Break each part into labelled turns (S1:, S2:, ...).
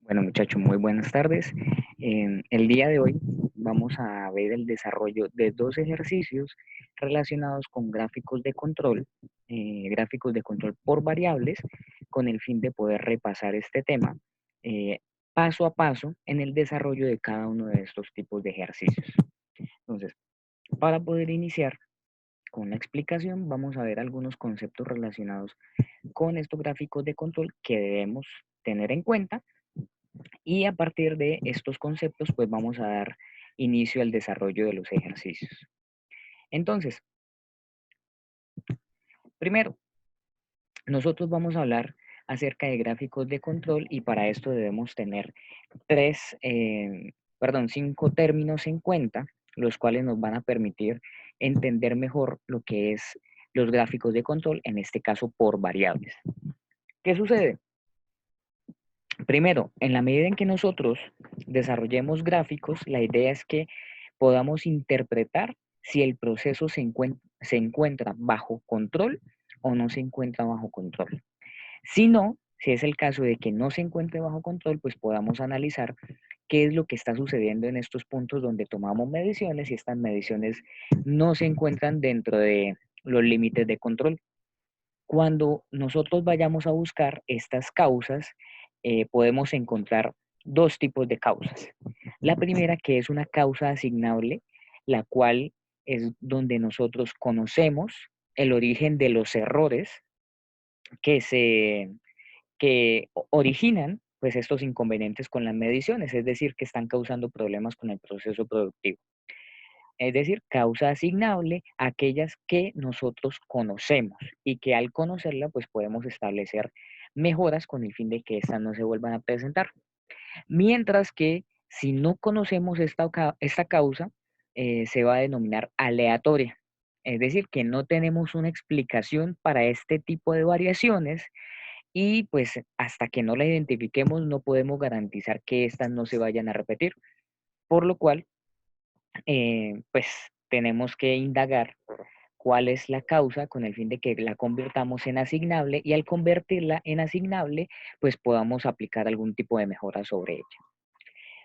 S1: Bueno, muchachos, muy buenas tardes. El día de hoy vamos a ver el desarrollo de dos ejercicios relacionados con gráficos de control por variables, con el fin de poder repasar este tema eh, paso a paso en el desarrollo de cada uno de estos tipos de ejercicios. Entonces, para poder iniciar con la explicación, vamos a ver algunos conceptos relacionados con estos gráficos de control que debemos tener en cuenta y a partir de estos conceptos, pues vamos a dar inicio al desarrollo de los ejercicios. Entonces, primero, nosotros vamos a hablar acerca de gráficos de control y para esto debemos tener cinco términos en cuenta, los cuales nos van a permitir entender mejor lo que es los gráficos de control, en este caso por variables. ¿Qué sucede? Primero, en la medida en que nosotros desarrollemos gráficos, la idea es que podamos interpretar si el proceso se encuentra bajo control o no se encuentra bajo control. Si no, si es el caso de que no se encuentre bajo control, pues podamos analizar qué es lo que está sucediendo en estos puntos donde tomamos mediciones y estas mediciones no se encuentran dentro de los límites de control. Cuando nosotros vayamos a buscar estas causas, podemos encontrar dos tipos de causas. La primera, que es una causa asignable, la cual es donde nosotros conocemos el origen de los errores que originan pues estos inconvenientes con las mediciones, es decir, que están causando problemas con el proceso productivo. Es decir, causa asignable a aquellas que nosotros conocemos y que al conocerla pues podemos establecer mejoras con el fin de que éstas no se vuelvan a presentar. Mientras que si no conocemos esta causa, se va a denominar aleatoria. Es decir, que no tenemos una explicación para este tipo de variaciones y pues hasta que no la identifiquemos no podemos garantizar que éstas no se vayan a repetir. Por lo cual, pues tenemos que indagar cuál es la causa con el fin de que la convirtamos en asignable y al convertirla en asignable, pues podamos aplicar algún tipo de mejora sobre ella.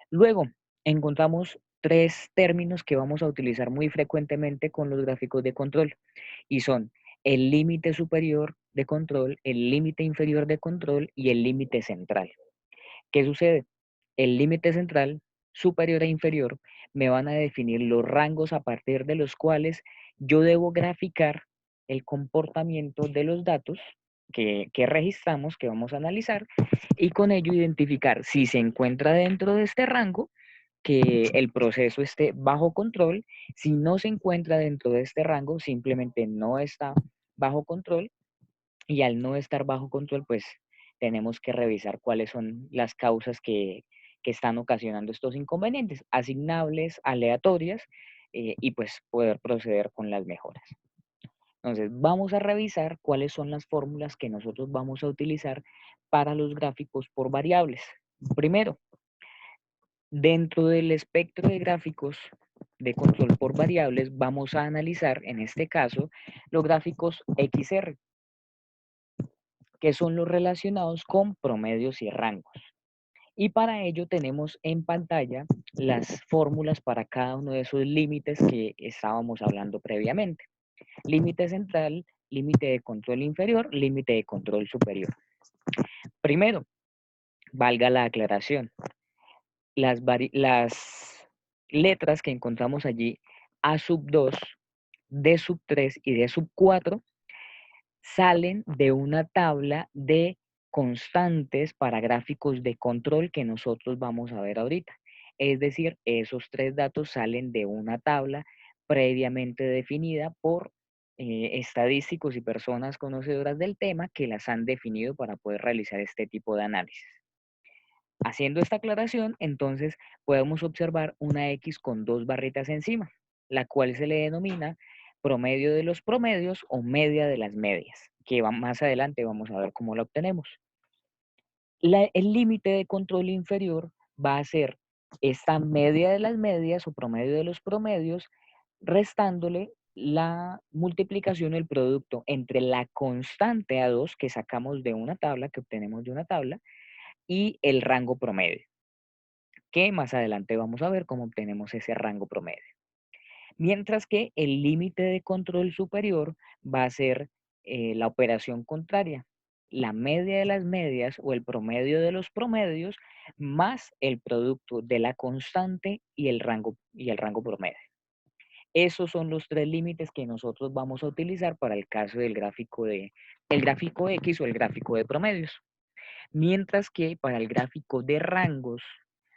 S1: Luego, encontramos tres términos que vamos a utilizar muy frecuentemente con los gráficos de control y son el límite superior de control, el límite inferior de control y el límite central. ¿Qué sucede? El límite central, superior e inferior, me van a definir los rangos a partir de los cuales yo debo graficar el comportamiento de los datos que registramos, que vamos a analizar, y con ello identificar si se encuentra dentro de este rango, que el proceso esté bajo control. Si no se encuentra dentro de este rango, simplemente no está bajo control y al no estar bajo control, pues tenemos que revisar cuáles son las causas que están ocasionando estos inconvenientes, asignables, aleatorias, y pues poder proceder con las mejoras. Entonces, vamos a revisar cuáles son las fórmulas que nosotros vamos a utilizar para los gráficos por variables. Primero, dentro del espectro de gráficos de control por variables, vamos a analizar, en este caso, los gráficos XR, que son los relacionados con promedios y rangos. Y para ello tenemos en pantalla las fórmulas para cada uno de esos límites que estábamos hablando previamente. Límite central, límite de control inferior, límite de control superior. Primero, valga la aclaración, las letras que encontramos allí, A sub 2, D sub 3 y D sub 4, salen de una tabla de constantes para gráficos de control que nosotros vamos a ver ahorita. Es decir, esos tres datos salen de una tabla previamente definida por estadísticos y personas conocedoras del tema que las han definido para poder realizar este tipo de análisis. Haciendo esta aclaración, entonces podemos observar una X con dos barritas encima, la cual se le denomina promedio de los promedios o media de las medias, que más adelante vamos a ver cómo la obtenemos. El límite de control inferior va a ser esta media de las medias o promedio de los promedios, restándole la multiplicación del producto entre la constante A2 que sacamos de una tabla, que obtenemos de una tabla, y el rango promedio, que más adelante vamos a ver cómo obtenemos ese rango promedio. Mientras que el límite de control superior va a ser la operación contraria, la media de las medias o el promedio de los promedios más el producto de la constante y el rango promedio. Esos son los tres límites que nosotros vamos a utilizar para el caso del gráfico el gráfico X o el gráfico de promedios. Mientras que para el gráfico de rangos,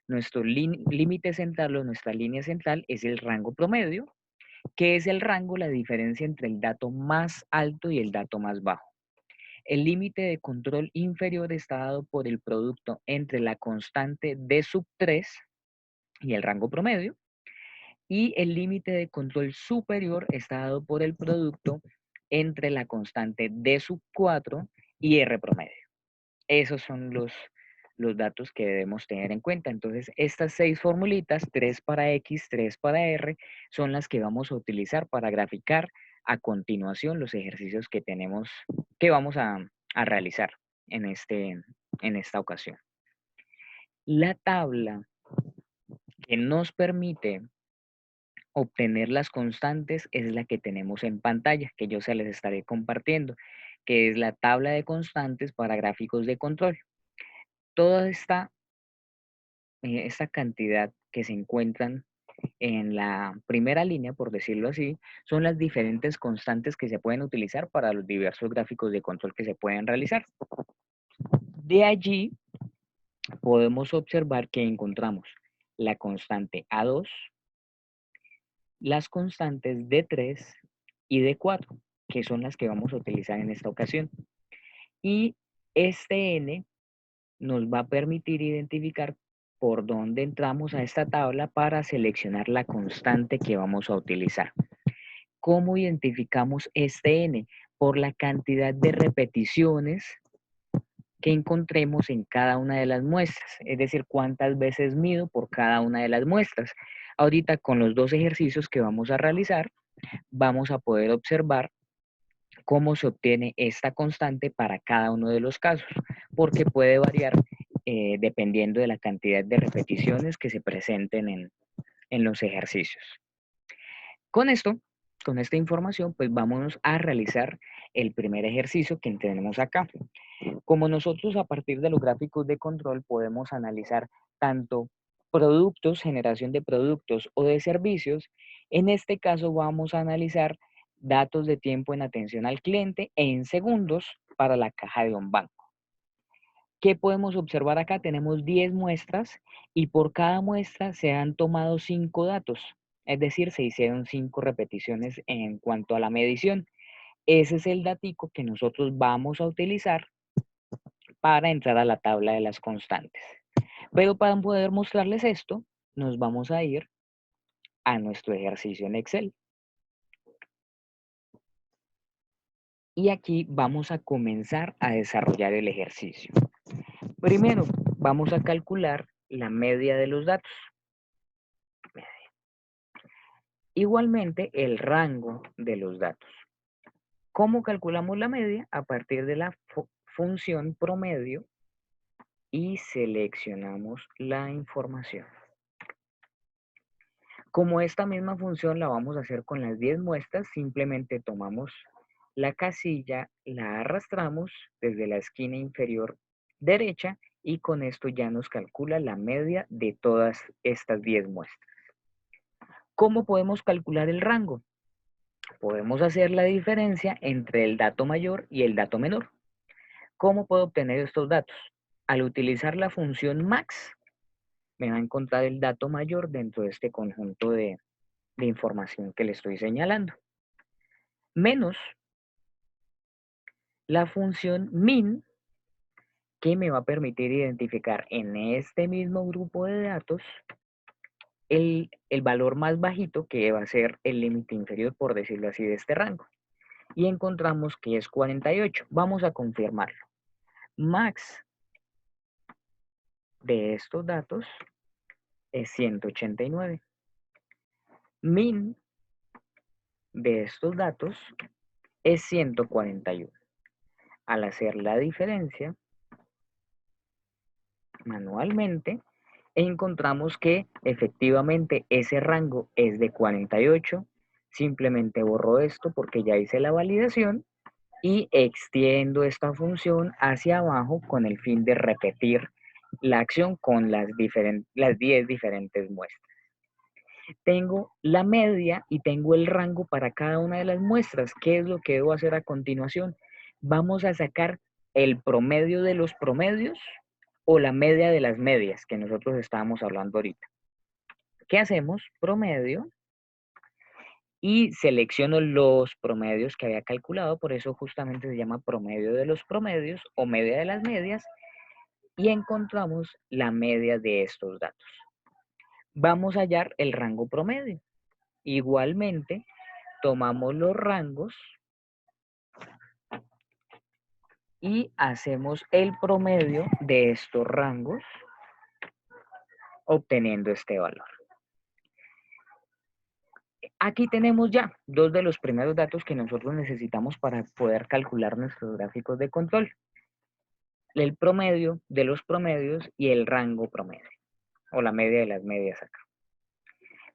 S1: nuestro límite central o nuestra línea central es el rango promedio. ¿Qué es el rango? La diferencia entre el dato más alto y el dato más bajo. El límite de control inferior está dado por el producto entre la constante D sub 3 y el rango promedio. Y el límite de control superior está dado por el producto entre la constante D sub 4 y R promedio. Esos son los datos que debemos tener en cuenta. Entonces, estas 6 formulitas, 3 para X, 3 para R, son las que vamos a utilizar para graficar a continuación los ejercicios que vamos a realizar en esta ocasión. La tabla que nos permite obtener las constantes es la que tenemos en pantalla, que yo se les estaré compartiendo, que es la tabla de constantes para gráficos de control. Toda esta cantidad que se encuentran en la primera línea, por decirlo así, son las diferentes constantes que se pueden utilizar para los diversos gráficos de control que se pueden realizar. De allí podemos observar que encontramos la constante A2, las constantes D3 y D4, que son las que vamos a utilizar en esta ocasión. Y este N nos va a permitir identificar por dónde entramos a esta tabla para seleccionar la constante que vamos a utilizar. ¿Cómo identificamos este N? Por la cantidad de repeticiones que encontremos en cada una de las muestras, es decir, cuántas veces mido por cada una de las muestras. Ahorita con los dos ejercicios que vamos a realizar, vamos a poder observar cómo se obtiene esta constante para cada uno de los casos, porque puede variar dependiendo de la cantidad de repeticiones que se presenten en los ejercicios. Con esto, con esta información, pues vámonos a realizar el primer ejercicio que tenemos acá. Como nosotros a partir de los gráficos de control podemos analizar tanto productos, generación de productos o de servicios, en este caso vamos a analizar datos de tiempo en atención al cliente en segundos para la caja de un banco. ¿Qué podemos observar acá? Tenemos 10 muestras y por cada muestra se han tomado 5 datos, es decir, se hicieron 5 repeticiones en cuanto a la medición. Ese es el datico que nosotros vamos a utilizar para entrar a la tabla de las constantes. Pero para poder mostrarles esto, nos vamos a ir a nuestro ejercicio en Excel. Y aquí vamos a comenzar a desarrollar el ejercicio. Primero, vamos a calcular la media de los datos. Igualmente, el rango de los datos. ¿Cómo calculamos la media? A partir de la función promedio y seleccionamos la información. Como esta misma función la vamos a hacer con las 10 muestras, simplemente tomamos la casilla, la arrastramos desde la esquina inferior derecha y con esto ya nos calcula la media de todas estas 10 muestras. ¿Cómo podemos calcular el rango? Podemos hacer la diferencia entre el dato mayor y el dato menor. ¿Cómo puedo obtener estos datos? Al utilizar la función max, me va a encontrar el dato mayor dentro de este conjunto de información que le estoy señalando. Menos la función min, que me va a permitir identificar en este mismo grupo de datos el valor más bajito, que va a ser el límite inferior, por decirlo así, de este rango. Y encontramos que es 48. Vamos a confirmarlo. Max de estos datos es 189. Min de estos datos es 141. Al hacer la diferencia, manualmente e encontramos que efectivamente ese rango es de 48. Simplemente borro esto porque ya hice la validación y extiendo esta función hacia abajo con el fin de repetir la acción con las 10 diferentes muestras. Tengo la media y tengo el rango para cada una de las muestras. ¿Qué es lo que debo hacer a continuación? Vamos a sacar el promedio de los promedios o la media de las medias que nosotros estábamos hablando ahorita. ¿Qué hacemos? Promedio y selecciono los promedios que había calculado, por eso justamente se llama promedio de los promedios o media de las medias, y encontramos la media de estos datos. Vamos a hallar el rango promedio. Igualmente, tomamos los rangos y hacemos el promedio de estos rangos, obteniendo este valor. Aquí tenemos ya dos de los primeros datos que nosotros necesitamos para poder calcular nuestros gráficos de control. El promedio de los promedios y el rango promedio, o la media de las medias acá.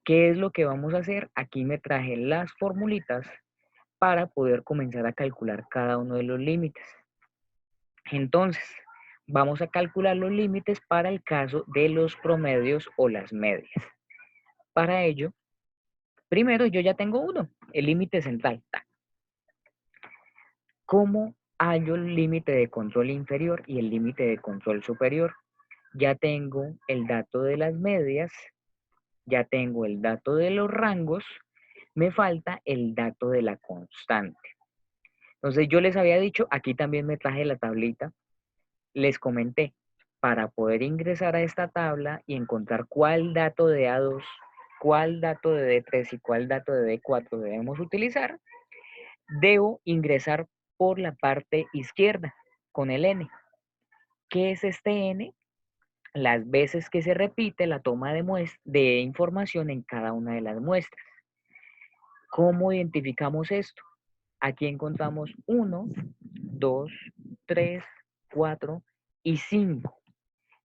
S1: ¿Qué es lo que vamos a hacer? Aquí me traje las formulitas para poder comenzar a calcular cada uno de los límites. Entonces, vamos a calcular los límites para el caso de los promedios o las medias. Para ello, primero yo ya tengo uno, el límite central. ¿Cómo hallo el límite de control inferior y el límite de control superior? Ya tengo el dato de las medias, ya tengo el dato de los rangos, me falta el dato de la constante. Entonces yo les había dicho, aquí también me traje la tablita, les comenté, para poder ingresar a esta tabla y encontrar cuál dato de A2, cuál dato de D3 y cuál dato de D4 debemos utilizar, debo ingresar por la parte izquierda con el N. ¿Qué es este N? Las veces que se repite la toma de información en cada una de las muestras. ¿Cómo identificamos esto? Aquí encontramos 1, 2, 3, 4 y 5.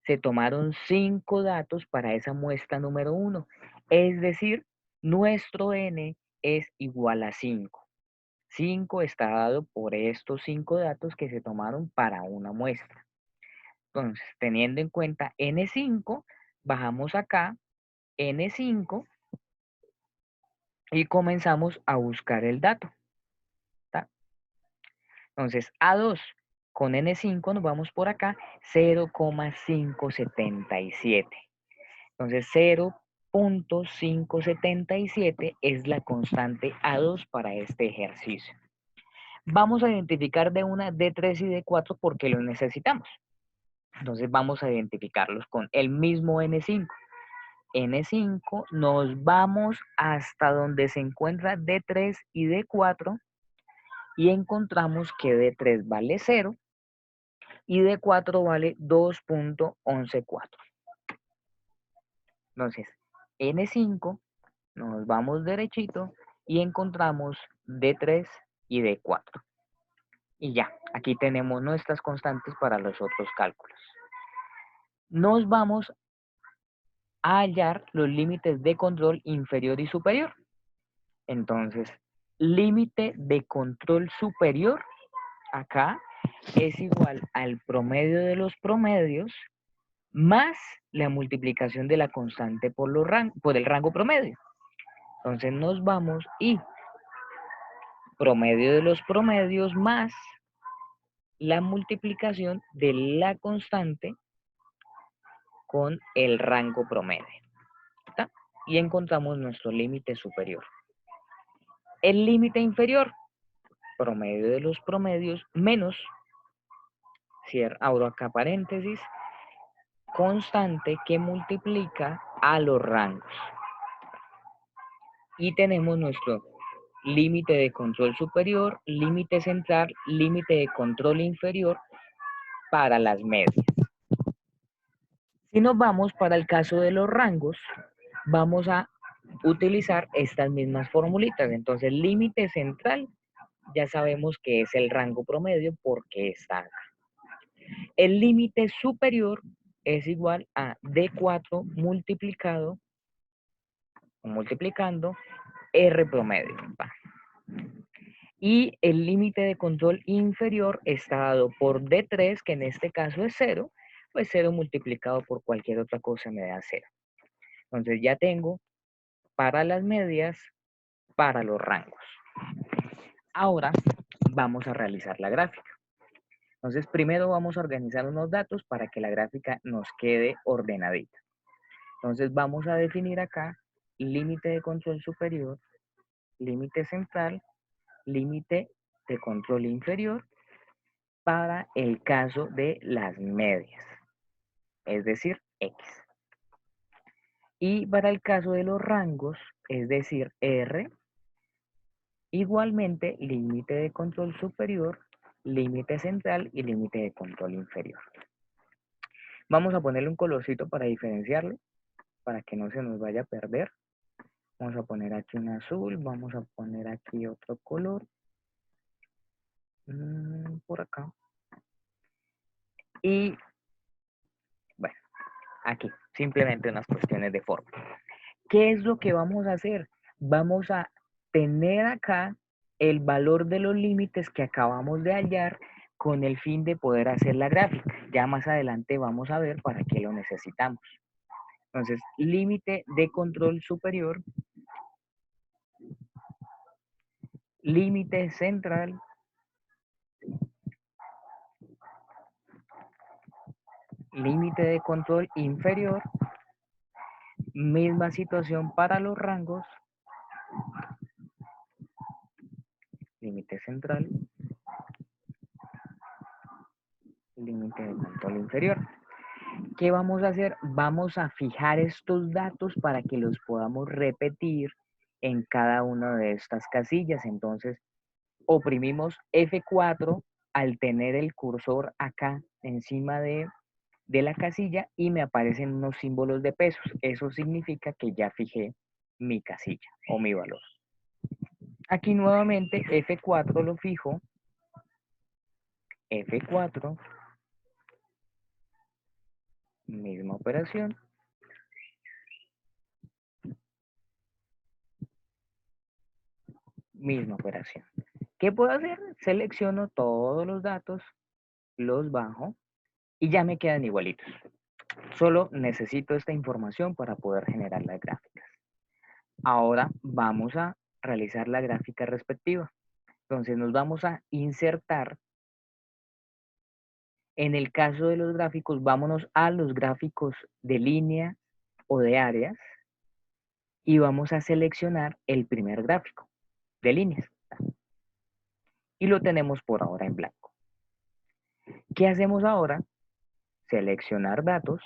S1: Se tomaron 5 datos para esa muestra número 1. Es decir, nuestro N es igual a 5. 5 está dado por estos 5 datos que se tomaron para una muestra. Entonces, teniendo en cuenta N5, bajamos acá N5 y comenzamos a buscar el dato. ¿Tá? Entonces, A2 con N5 nos vamos por acá, 0,577. Entonces, 0,577 es la constante A2 para este ejercicio. Vamos a identificar de una D3 y D4 porque los necesitamos. Entonces vamos a identificarlos con el mismo N5. N5 nos vamos hasta donde se encuentra D3 y D4 y encontramos que D3 vale 0 y D4 vale 2.114. Entonces, N5 nos vamos derechito y encontramos D3 y D4. Y ya, aquí tenemos nuestras constantes para los otros cálculos. Nos vamos a hallar los límites de control inferior y superior. Entonces, límite de control superior, acá, es igual al promedio de los promedios más la multiplicación de la constante por el rango promedio. Entonces nos vamos y promedio de los promedios más la multiplicación de la constante con el rango promedio. ¿Tá? Y encontramos nuestro límite superior. El límite inferior, promedio de los promedios menos, abro acá paréntesis, constante que multiplica a los rangos. Y tenemos nuestro límite de control superior, límite central, límite de control inferior para las medias. Si nos vamos para el caso de los rangos, vamos a utilizar estas mismas formulitas. Entonces, límite central, ya sabemos que es el rango promedio porque está acá. El límite superior es igual a D4 multiplicado o multiplicando R promedio. Va. Y el límite de control inferior está dado por D3, que en este caso es 0, pues 0 multiplicado por cualquier otra cosa me da 0. Entonces ya tengo para las medias, para los rangos. Ahora vamos a realizar la gráfica. Entonces primero vamos a organizar unos datos para que la gráfica nos quede ordenadita. Entonces vamos a definir acá límite de control superior, límite central, límite de control inferior para el caso de las medias, es decir, X. Y para el caso de los rangos, es decir, R, igualmente límite de control superior, límite central y límite de control inferior. Vamos a ponerle un colorcito para diferenciarlo, para que no se nos vaya a perder. Vamos a poner aquí un azul, vamos a poner aquí otro color, por acá. Y bueno, aquí, simplemente unas cuestiones de forma. ¿Qué es lo que vamos a hacer? Vamos a tener acá el valor de los límites que acabamos de hallar con el fin de poder hacer la gráfica. Ya más adelante vamos a ver para qué lo necesitamos. Entonces, límite de control superior, límite central, límite de control inferior, misma situación para los rangos, límite central, límite de control inferior. ¿Qué vamos a hacer? Vamos a fijar estos datos para que los podamos repetir en cada una de estas casillas. Entonces, oprimimos F4 al tener el cursor acá encima de la casilla y me aparecen unos símbolos de pesos. Eso significa que ya fijé mi casilla o mi valor. Aquí nuevamente F4 lo fijo, F4, misma operación. Misma operación. ¿Qué puedo hacer? Selecciono todos los datos, los bajo y ya me quedan igualitos. Solo necesito esta información para poder generar las gráficas. Ahora vamos a realizar la gráfica respectiva. Entonces nos vamos a insertar. En el caso de los gráficos, vámonos a los gráficos de línea o de áreas y vamos a seleccionar el primer gráfico de líneas. Y lo tenemos por ahora en blanco. ¿Qué hacemos ahora? Seleccionar datos.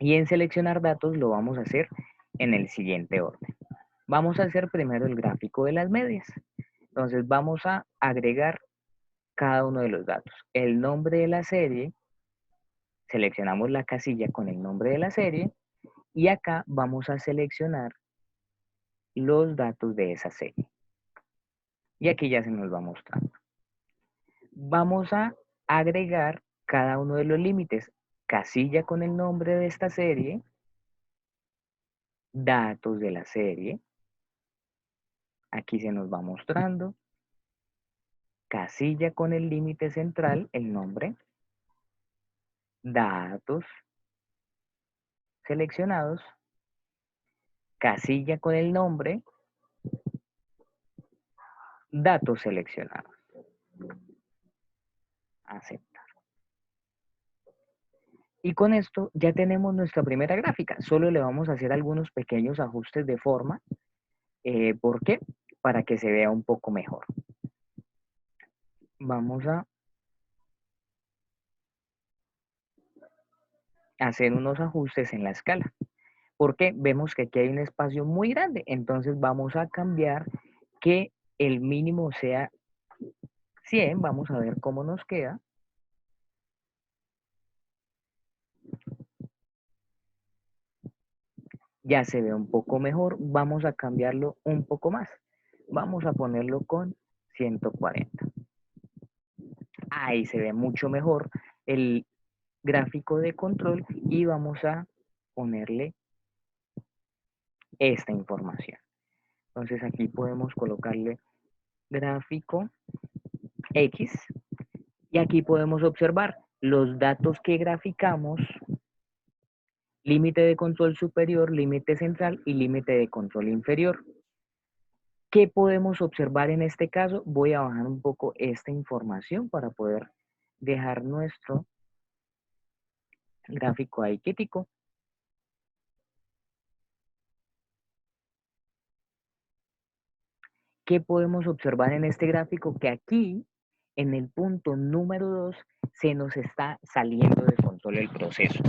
S1: Y en seleccionar datos lo vamos a hacer en el siguiente orden. Vamos a hacer primero el gráfico de las medias. Entonces vamos a agregar cada uno de los datos. El nombre de la serie, seleccionamos la casilla con el nombre de la serie y acá vamos a seleccionar los datos de esa serie. Y aquí ya se nos va mostrando. Vamos a agregar cada uno de los límites. Casilla con el nombre de esta serie, datos de la serie. Aquí se nos va mostrando. Casilla con el límite central, el nombre. Datos seleccionados. Casilla con el nombre. Datos seleccionados. Aceptar. Y con esto ya tenemos nuestra primera gráfica. Solo le vamos a hacer algunos pequeños ajustes de forma. ¿Por qué? Para que se vea un poco mejor. Vamos a hacer unos ajustes en la escala. Porque vemos que aquí hay un espacio muy grande. Entonces vamos a cambiar que el mínimo sea 100. Vamos a ver cómo nos queda. Ya se ve un poco mejor. Vamos a cambiarlo un poco más. Vamos a ponerlo con 140. Ahí se ve mucho mejor gráfico de control y vamos a ponerle esta información. Entonces aquí podemos colocarle gráfico X y aquí podemos observar los datos que graficamos, límite de control superior, límite central y límite de control inferior. ¿Qué podemos observar en este caso? Voy a bajar un poco esta información para poder dejar nuestro gráfico ahí quietico. ¿Qué podemos observar en este gráfico? Que aquí, en el punto número 2, se nos está saliendo de control el proceso.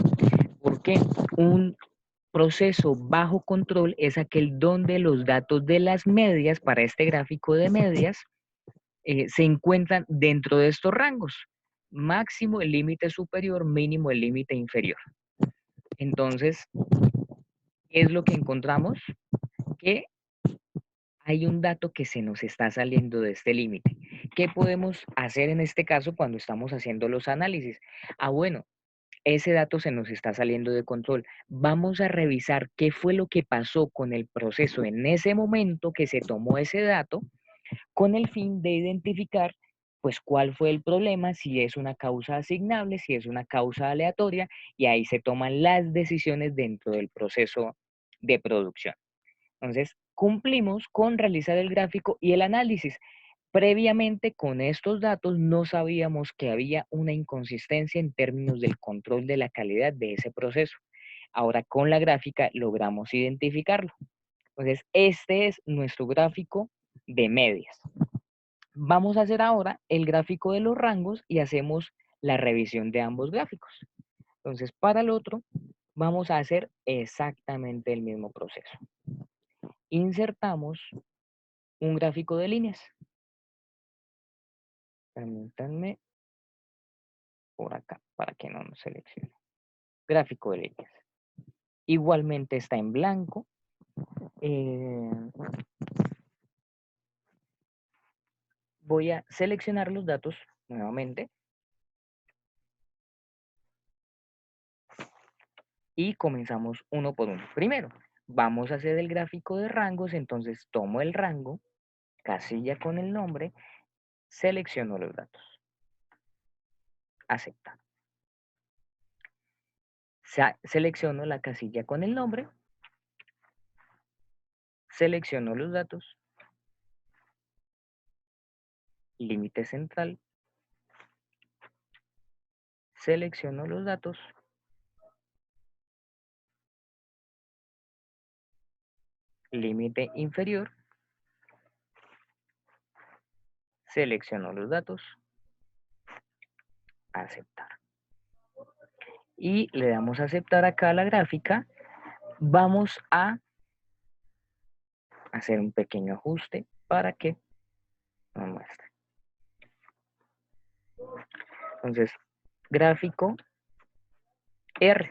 S1: ¿Por qué? Un proceso bajo control es aquel donde los datos de las medias, para este gráfico de medias, se encuentran dentro de estos rangos. Máximo el límite superior, mínimo el límite inferior. Entonces, ¿qué es lo que encontramos? Que hay un dato que se nos está saliendo de este límite. ¿Qué podemos hacer en este caso cuando estamos haciendo los análisis? Bueno, ese dato se nos está saliendo de control. Vamos a revisar qué fue lo que pasó con el proceso en ese momento que se tomó ese dato, con el fin de identificar pues cuál fue el problema, si es una causa asignable, si es una causa aleatoria, y ahí se toman las decisiones dentro del proceso de producción. Entonces, cumplimos con realizar el gráfico y el análisis. Previamente, con estos datos, no sabíamos que había una inconsistencia en términos del control de la calidad de ese proceso. Ahora, con la gráfica, logramos identificarlo. Entonces, este es nuestro gráfico de medias. Vamos a hacer ahora el gráfico de los rangos y hacemos la revisión de ambos gráficos. Entonces, para el otro, vamos a hacer exactamente el mismo proceso. Insertamos un gráfico de líneas. Permítanme por acá para que no nos seleccione. Gráfico de líneas. Igualmente está en blanco. Voy a seleccionar los datos nuevamente y comenzamos uno por uno. Primero, vamos a hacer el gráfico de rangos, entonces tomo el rango, casilla con el nombre, selecciono los datos. Aceptar. Selecciono la casilla con el nombre, selecciono los datos, límite central, selecciono los datos, límite inferior, selecciono los datos, aceptar. Y le damos a aceptar acá a la gráfica. Vamos a hacer un pequeño ajuste para que nos muestre. Entonces, gráfico R.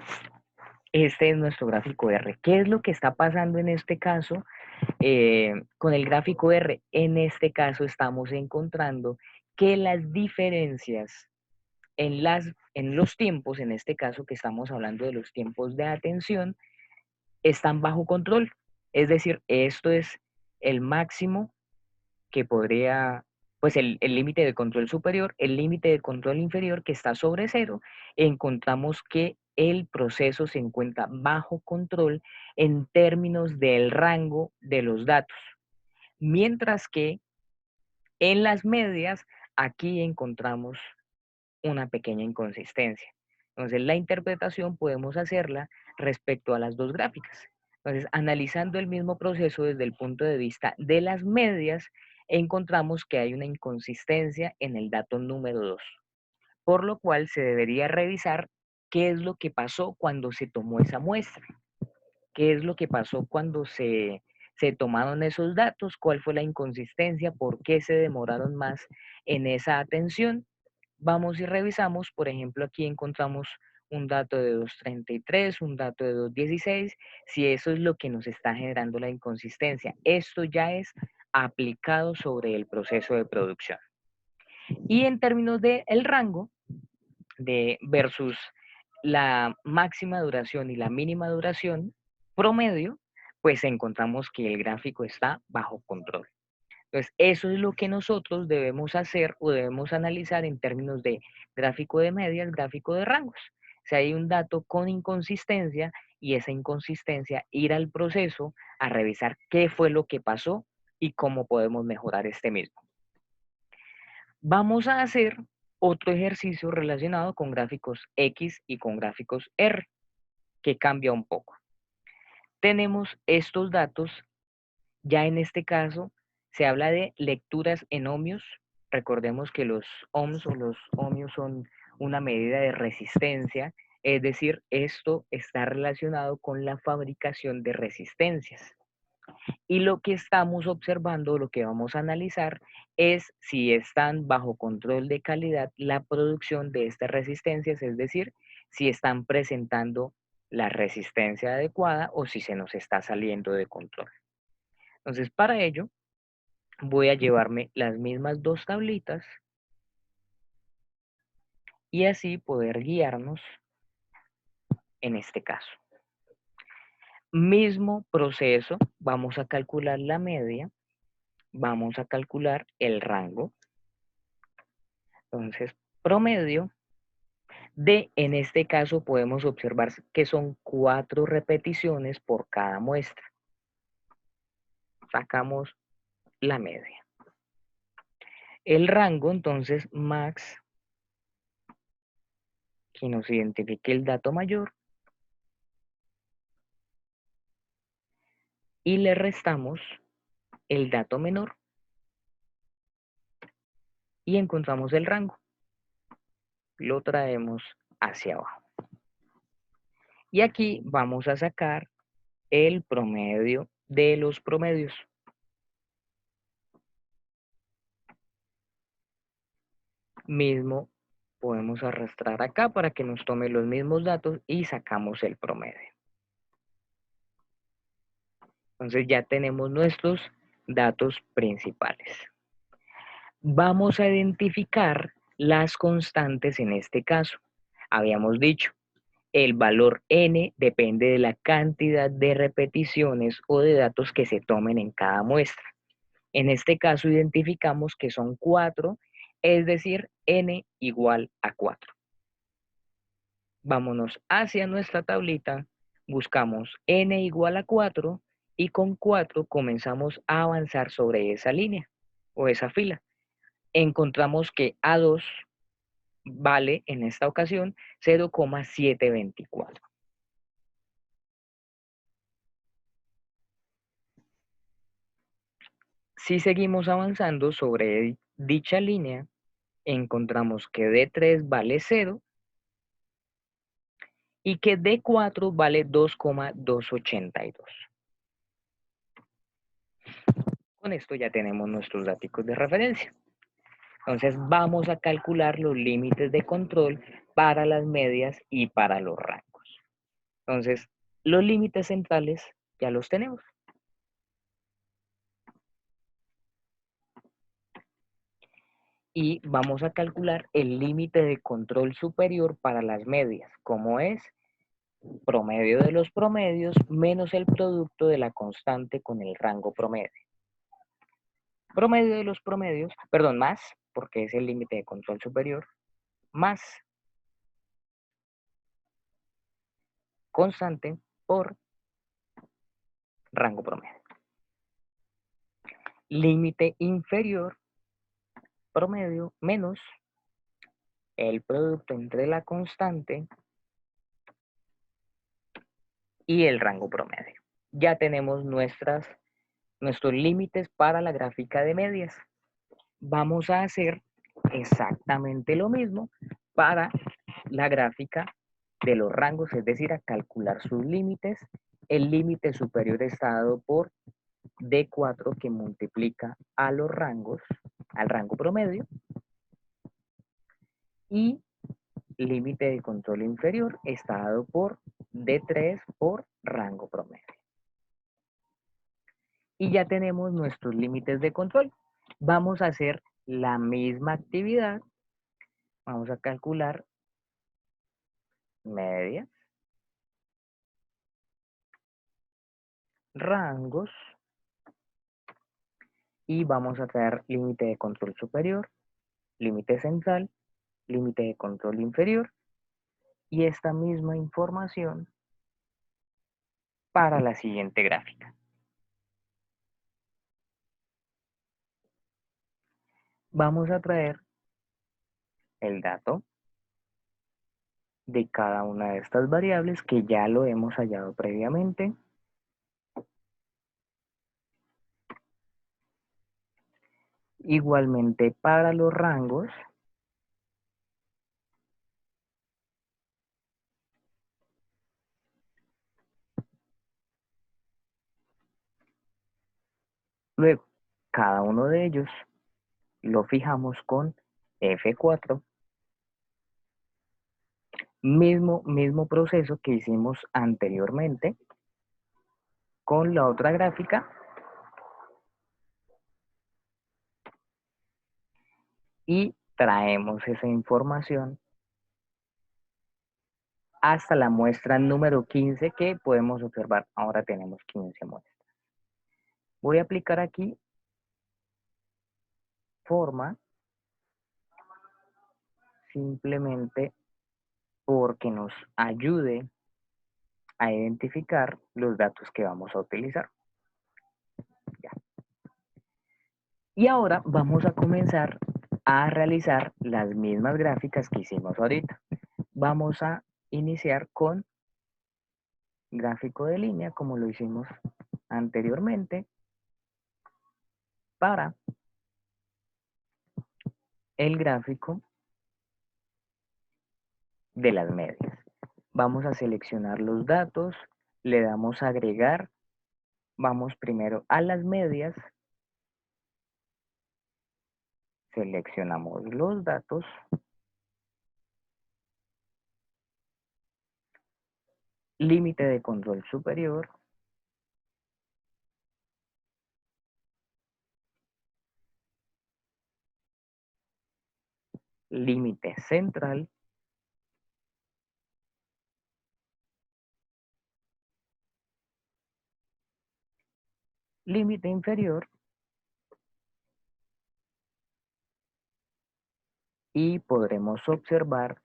S1: Este es nuestro gráfico R. ¿Qué es lo que está pasando en este caso con el gráfico R? En este caso estamos encontrando que las diferencias en los tiempos, en este caso que estamos hablando de los tiempos de atención, están bajo control. Es decir, esto es el máximo que podría, pues el límite de control superior, el límite de control inferior que está sobre cero, encontramos que el proceso se encuentra bajo control en términos del rango de los datos. Mientras que en las medias, aquí encontramos una pequeña inconsistencia. Entonces, la interpretación podemos hacerla respecto a las dos gráficas. Entonces, analizando el mismo proceso desde el punto de vista de las medias, encontramos que hay una inconsistencia en el dato número 2, por lo cual se debería revisar qué es lo que pasó cuando se tomó esa muestra, qué es lo que pasó cuando se tomaron esos datos, cuál fue la inconsistencia, por qué se demoraron más en esa atención. Vamos y revisamos, por ejemplo, aquí encontramos un dato de 2.33, un dato de 2.16, si eso es lo que nos está generando la inconsistencia. Esto ya es aplicado sobre el proceso de producción. Y en términos del rango de versus la máxima duración y la mínima duración promedio, pues encontramos que el gráfico está bajo control. Entonces, eso es lo que nosotros debemos hacer o debemos analizar en términos de gráfico de medias, gráfico de rangos. Si hay un dato con inconsistencia y esa inconsistencia, ir al proceso a revisar qué fue lo que pasó y cómo podemos mejorar este mismo. Vamos a hacer otro ejercicio relacionado con gráficos X y con gráficos R, que cambia un poco. Tenemos estos datos, ya en este caso se habla de lecturas en ohmios. Recordemos que los ohms o los ohmios son una medida de resistencia, es decir, esto está relacionado con la fabricación de resistencias. Y lo que estamos observando, lo que vamos a analizar, es si están bajo control de calidad la producción de estas resistencias, es decir, si están presentando la resistencia adecuada o si se nos está saliendo de control. Entonces, para ello, voy a llevarme las mismas dos tablitas y así poder guiarnos en este caso. Mismo proceso, vamos a calcular la media, vamos a calcular el rango. Entonces, promedio de, en este caso podemos observar que son 4 repeticiones por cada muestra. Sacamos la media. El rango, entonces, max, que nos identifique el dato mayor, y le restamos el dato menor y encontramos el rango. Lo traemos hacia abajo. Y aquí vamos a sacar el promedio de los promedios. Mismo podemos arrastrar acá para que nos tome los mismos datos y sacamos el promedio. Entonces ya tenemos nuestros datos principales. Vamos a identificar las constantes en este caso. Habíamos dicho, el valor n depende de la cantidad de repeticiones o de datos que se tomen en cada muestra. En este caso identificamos que son 4, es decir, n igual a 4. Vámonos hacia nuestra tablita, buscamos n igual a 4 y con 4 comenzamos a avanzar sobre esa línea o esa fila. Encontramos que A2 vale en esta ocasión 0,724. Si seguimos avanzando sobre dicha línea, encontramos que D3 vale 0 y que D4 vale 2,282. Con esto ya tenemos nuestros datos de referencia. Entonces vamos a calcular los límites de control para las medias y para los rangos. Entonces, los límites centrales ya los tenemos. Y vamos a calcular el límite de control superior para las medias, como es promedio de los promedios menos el producto de la constante con el rango promedio. Promedio de los promedios, perdón, más, porque es el límite de control superior, más constante por rango promedio. Límite inferior, promedio, menos el producto entre la constante y el rango promedio. Ya tenemos nuestros límites para la gráfica de medias. Vamos a hacer exactamente lo mismo para la gráfica de los rangos, es decir, a calcular sus límites. El límite superior está dado por D4 que multiplica a los rangos, al rango promedio, y límite de control inferior está dado por D3 por rango promedio. Y ya tenemos nuestros límites de control. Vamos a hacer la misma actividad. Vamos a calcular medias, rangos, y vamos a traer límite de control superior, límite central, límite de control inferior, y esta misma información para la siguiente gráfica. Vamos a traer el dato de cada una de estas variables que ya lo hemos hallado previamente. Igualmente para los rangos, luego cada uno de ellos lo fijamos con F4, mismo proceso que hicimos anteriormente con la otra gráfica, y traemos esa información hasta la muestra número 15 que podemos observar. Ahora tenemos 15 muestras. Voy a aplicar aquí forma, simplemente porque nos ayude a identificar los datos que vamos a utilizar. Ya. Y ahora vamos a comenzar a realizar las mismas gráficas que hicimos ahorita. Vamos a iniciar con gráfico de línea, como lo hicimos anteriormente, para el gráfico de las medias. Vamos a seleccionar los datos, le damos a agregar, vamos primero a las medias, seleccionamos los datos, límite de control superior, límite central, límite inferior, y podremos observar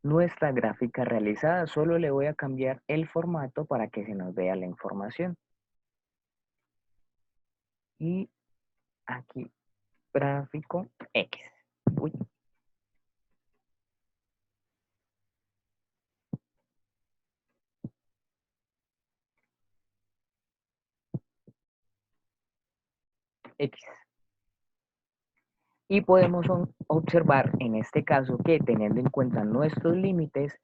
S1: nuestra gráfica realizada. Solo le voy a cambiar el formato para que se nos vea la información. Y aquí, gráfico X. Uy. X. Y podemos observar en este caso que, teniendo en cuenta nuestros límites,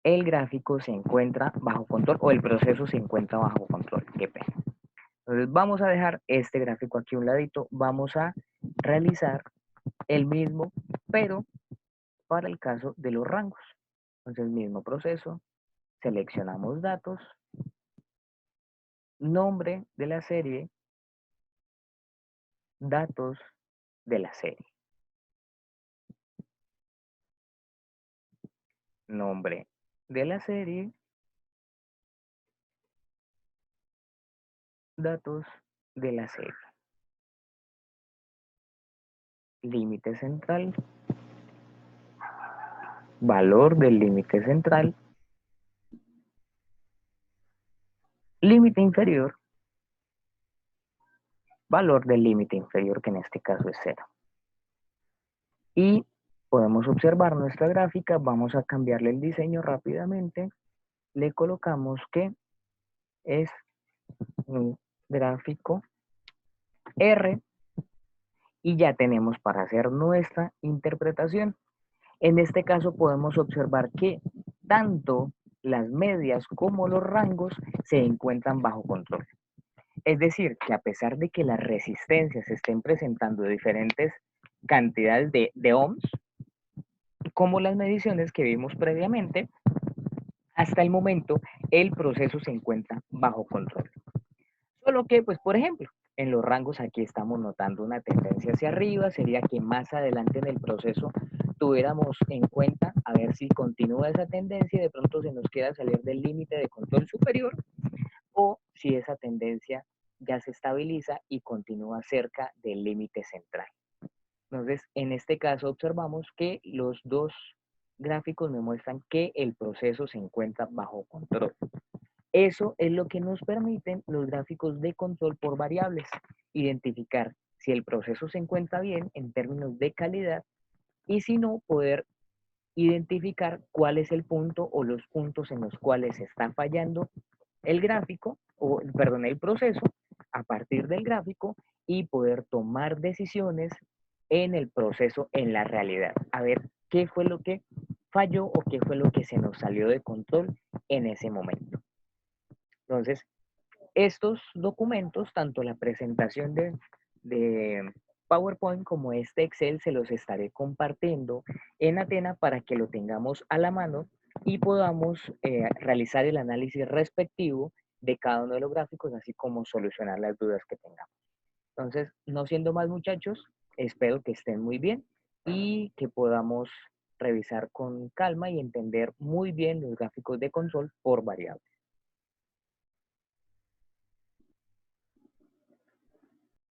S1: el gráfico se encuentra bajo control, o el proceso se encuentra bajo control. Qué pena. Entonces vamos a dejar este gráfico aquí a un ladito. Vamos a realizar el mismo, pero para el caso de los rangos. Entonces, mismo proceso, seleccionamos datos, nombre de la serie, datos de la serie, nombre de la serie, datos de la serie, límite central, valor del límite central, límite inferior, valor del límite inferior, que en este caso es 0. Y podemos observar nuestra gráfica. Vamos a cambiarle el diseño rápidamente. Le colocamos que es un gráfico R, y ya tenemos para hacer nuestra interpretación. En este caso podemos observar que tanto las medias como los rangos se encuentran bajo control. Es decir, que a pesar de que las resistencias se estén presentando diferentes cantidades de ohms, como las mediciones que vimos previamente, hasta el momento el proceso se encuentra bajo control. Solo que, pues, por ejemplo, en los rangos aquí estamos notando una tendencia hacia arriba. Sería que más adelante en el proceso tuviéramos en cuenta a ver si continúa esa tendencia y de pronto se nos quiera salir del límite de control superior o si esa tendencia ya se estabiliza y continúa cerca del límite central. Entonces, en este caso observamos que los dos gráficos me muestran que el proceso se encuentra bajo control. Eso es lo que nos permiten los gráficos de control por variables, identificar si el proceso se encuentra bien en términos de calidad y si no, poder identificar cuál es el punto o los puntos en los cuales está fallando el gráfico, o perdón, el proceso a partir del gráfico y poder tomar decisiones en el proceso, en la realidad. A ver qué fue lo que falló o qué fue lo que se nos salió de control en ese momento. Entonces, estos documentos, tanto la presentación de PowerPoint como este Excel, se los estaré compartiendo en Atena para que lo tengamos a la mano y podamos realizar el análisis respectivo de cada uno de los gráficos, así como solucionar las dudas que tengamos. Entonces, no siendo más muchachos, espero que estén muy bien y que podamos revisar con calma y entender muy bien los gráficos de control por variables.